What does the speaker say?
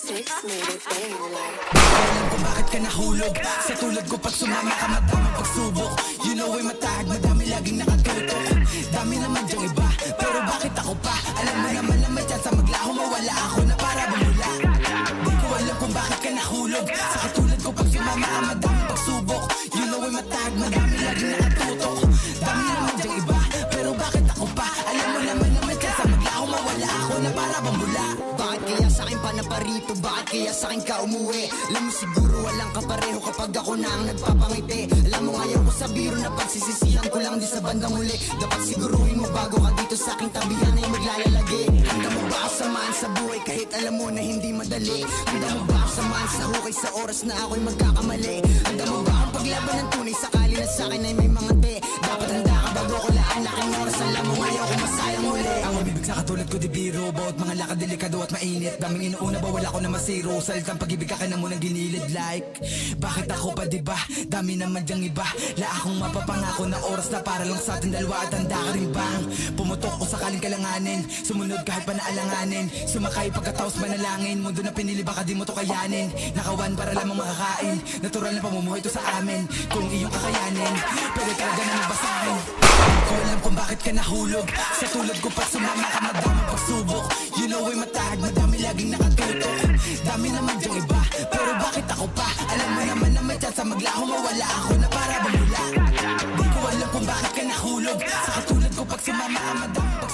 made it daylight. Alam kung bakit ka nahulog. Sa tulad ko pag sumama ka madaming pagsubok. You know ay matahag, madami laging nakatutok. Dami naman dyang iba, pero bakit ako pa? Alam mo naman na may chance maglaho, mawala ako na para bumula. Di ko alam kung bakit ka nahulog. Sa katulad ko pag sumama ka madaming pagsubok. You know ay matahag, madami laging nakatutok. Dami naman dyang iba, pero bakit ako pa? Alam mo naman na may chance maglaho, mawala ako na para bumula. Bakit kaya sa'kin pa na parito? Bakit kaya sa'kin ka umuwi? Alam mo siguro walang kapareho kapag ako na ang nagpapangiti. Alam mo ayaw ko sa biro na pagsisisihan ko lang di sa bandang huli. Dapat siguruhin mo bago ka dito sa aking tabihan ay maglalagi. Handa mo ba ako samahan sa buhay kahit alam mo na hindi madali? Handa mo ba ako samahan sa hukay sa oras na ako'y magkakamali? Handa mo ba ang paglaban ng tunay sakali na sa'kin ay may mga te? Dapat handa ka bago ko laan laking oras. Alam mo ayaw ko masayang uli. Ang mabibig sa katulad ko di biro. Bawat mga lakad delikado at mainit. Daming inuuna bawal ako na masiro. Salitang pag-ibig ka na munang ginilid like. Bakit ako pa diba? Dami naman dyang iba. La akong mapapangako na oras na para lang sa ating dalawa. At handa ka rin bang pumutok o sakaling kalanganin? Sumunod kahit pa naalanganin. Sumakay pagkatapos manalangin. Mundo na pinili baka di mo to kayanin. Nakawan para lamang makakain. Natural na pamumuhay to sa amin. Kung iyong kakayanin, pwede talaga na mabasahin. Ko alam kung bakit ka nahulog. Sa tulad ko pag sumama ka madaming pagsubok. You know ay matahag, madami laging nakatutok. Dami naman dyang iba, pero bakit ako pa? Alam mo naman na may chance maglaho, mawala ako na para bumula. Di ko alam kung bakit ka nahulog. Sa katulad ko pag sumama ka madaming pagsubok.